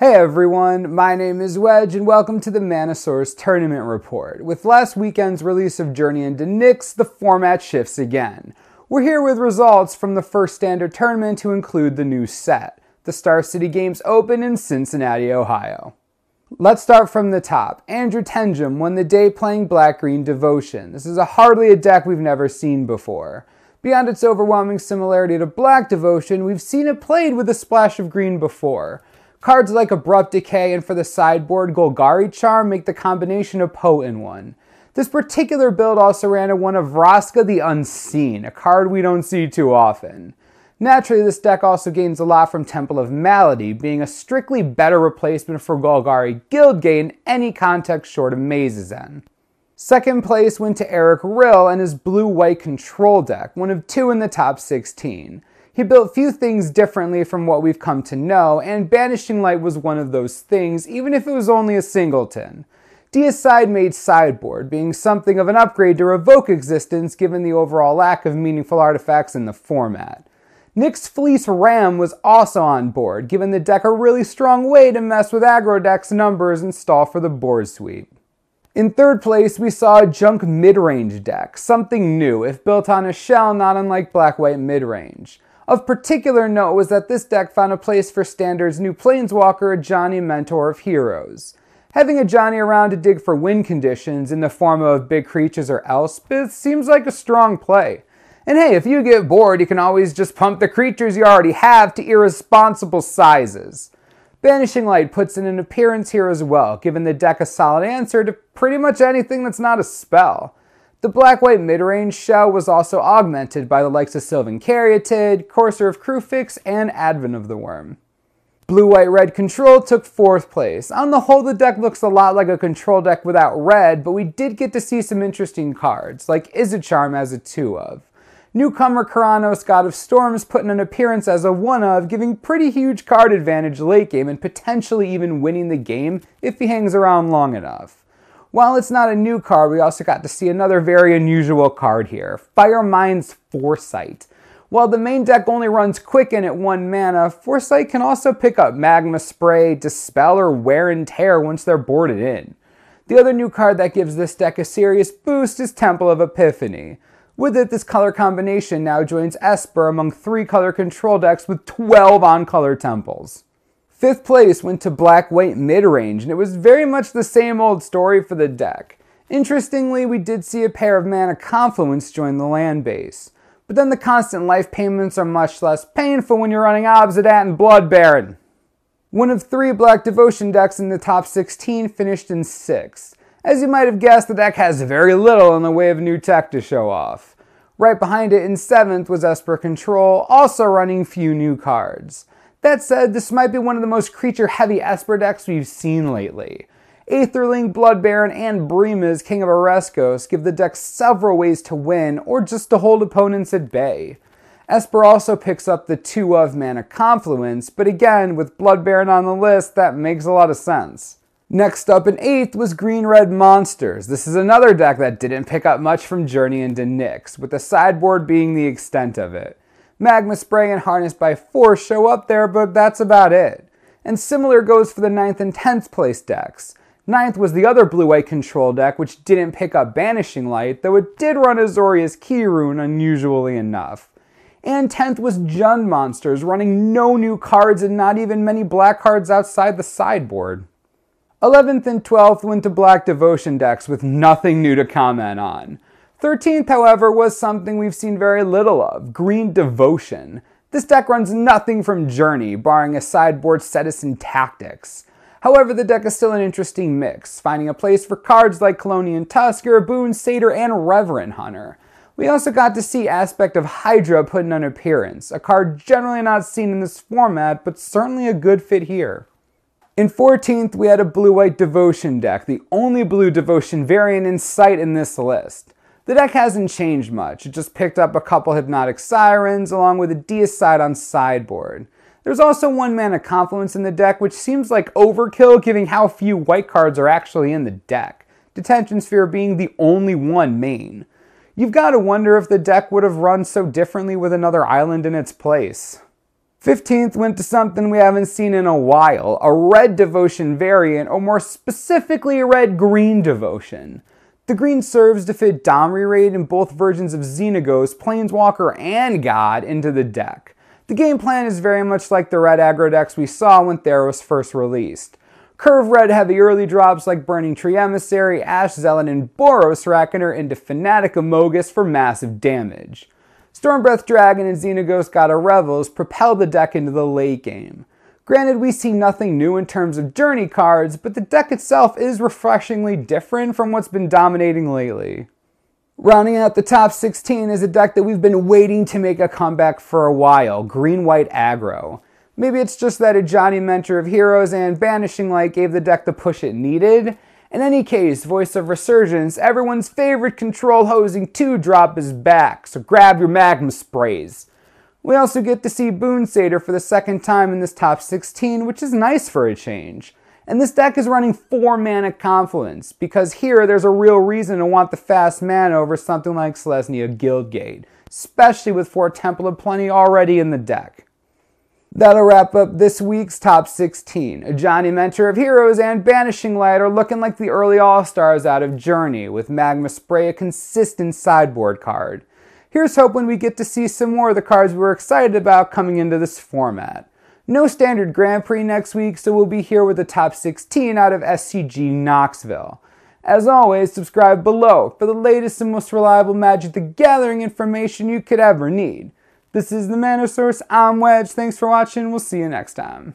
Hey everyone, my name is Wedge and welcome to the Manasaurus Tournament Report. With last weekend's release of Journey into Nyx, the format shifts again. We're here with results from the first standard tournament to include the new set, the Star City Games Open in Cincinnati, Ohio. Let's start from the top. Andrew Tenjum won the day playing Black-Green Devotion. This is hardly a deck we've never seen before. Beyond its overwhelming similarity to Black Devotion, we've seen it played with a splash of green before. Cards like Abrupt Decay and for the sideboard Golgari Charm make the combination a potent one. This particular build also ran a one of Vraska the Unseen, a card we don't see too often. Naturally, this deck also gains a lot from Temple of Malady, being a strictly better replacement for Golgari Guildgate in any context short of Maze's End. Second place went to Eric Rill and his blue-white control deck, one of two in the top 16. He built few things differently from what we've come to know, and Banishing Light was one of those things, even if it was only a singleton. Deicide made sideboard, being something of an upgrade to Revoke Existence given the overall lack of meaningful artifacts in the format. Nyx Fleece Ram was also on board, giving the deck a really strong way to mess with aggro decks' numbers and stall for the board sweep. In third place, we saw a Junk Midrange deck, something new if built on a shell not unlike Black-White Midrange. Of particular note was that this deck found a place for Standard's new Planeswalker, Ajani Mentor of Heroes. Having Ajani around to dig for win conditions in the form of big creatures or Elspeth seems like a strong play. And hey, if you get bored, you can always just pump the creatures you already have to irresponsible sizes. Banishing Light puts in an appearance here as well, giving the deck a solid answer to pretty much anything that's not a spell. The Black-White Midrange shell was also augmented by the likes of Sylvan Caryatid, Courser of Kruphix, and Advent of the Worm. Blue-White-Red Control took fourth place. On the whole, the deck looks a lot like a control deck without red, but we did get to see some interesting cards, like Izzet as a 2-of. Newcomer Keranos, God of Storms, put in an appearance as a 1-of, giving pretty huge card advantage late game and potentially even winning the game if he hangs around long enough. While it's not a new card, we also got to see another very unusual card here, Firemind's Foresight. While the main deck only runs Quicken at 1 mana, Foresight can also pick up Magma Spray, Dispel, or Wear and Tear once they're boarded in. The other new card that gives this deck a serious boost is Temple of Epiphany. With it, this color combination now joins Esper among 3 color control decks with 12 on-color temples. Fifth place went to Black-White Midrange, and it was very much the same old story for the deck. Interestingly, we did see a pair of Mana Confluence join the land base. But then the constant life payments are much less painful when you're running Obsidat and Blood Baron. One of 3 Black Devotion decks in the top 16 finished in 6th. As you might have guessed, the deck has very little in the way of new tech to show off. Right behind it in 7th was Esper Control, also running few new cards. That said, this might be one of the most creature-heavy Esper decks we've seen lately. Aetherling, Blood Baron, and Brima's King of Oreskos give the deck several ways to win, or just to hold opponents at bay. Esper also picks up the 2-of Mana Confluence, but again, with Blood Baron on the list, that makes a lot of sense. Next up in 8th was Green-Red Monsters. This is another deck that didn't pick up much from Journey into Nyx, with the sideboard being the extent of it. Magma Spray and Harnessed by Force show up there, but that's about it. And similar goes for the 9th and 10th place decks. 9th was the other blue-white control deck, which didn't pick up Banishing Light, though it did run Azorius Keyrune unusually enough. And 10th was Jund Monsters, running no new cards and not even many black cards outside the sideboard. 11th and 12th went to Black Devotion decks with nothing new to comment on. 13th, however, was something we've seen very little of, Green Devotion. This deck runs nothing from Journey, barring a sideboard Citizen Tactics. However, the deck is still an interesting mix, finding a place for cards like Colonian Tusker, Boon Satyr, and Reverend Hunter. We also got to see Aspect of Hydra put in an appearance, a card generally not seen in this format, but certainly a good fit here. In 14th, we had a blue-white Devotion deck, the only blue Devotion variant in sight in this list. The deck hasn't changed much, it just picked up a couple Hypnotic Sirens along with a Deicide on sideboard. There's also 1 Mana Confluence in the deck, which seems like overkill given how few white cards are actually in the deck, Detention Sphere being the only one main. You've got to wonder if the deck would have run so differently with another island in its place. 15th went to something we haven't seen in a while, a red devotion variant, or more specifically a red-green devotion. The green serves to fit Domri Raid in both versions of Xenagos, Planeswalker, and God into the deck. The game plan is very much like the red aggro decks we saw when Thera was first released. Curve red heavy early drops like Burning Tree Emissary, Ash Zealot, and Boros Reckoner into Fanatic Amogus for massive damage. Stormbreath Dragon and Xenagos God of Revels propel the deck into the late game. Granted, we see nothing new in terms of Journey cards, but the deck itself is refreshingly different from what's been dominating lately. Rounding out the top 16 is a deck that we've been waiting to make a comeback for a while, Green-White Aggro. Maybe it's just that Ajani Mentor of Heroes and Banishing Light gave the deck the push it needed. In any case, Voice of Resurgence, everyone's favorite control hosing 2-drop is back, so grab your Magma Sprays. We also get to see Boon Satyr for the second time in this top 16, which is nice for a change. And this deck is running 4 mana Confluence, because here there's a real reason to want the fast mana over something like Selesnya Guildgate, especially with 4 Temple of Plenty already in the deck. That'll wrap up this week's top 16. Ajani Mentor of Heroes and Banishing Light are looking like the early all-stars out of Journey, with Magma Spray a consistent sideboard card. Here's hoping we get to see some more of the cards we were excited about coming into this format. No standard Grand Prix next week, so we'll be here with the top 16 out of SCG Knoxville. As always, subscribe below for the latest and most reliable Magic the Gathering information you could ever need. This is the Mana Source. I'm Wedge. Thanks for watching. We'll see you next time.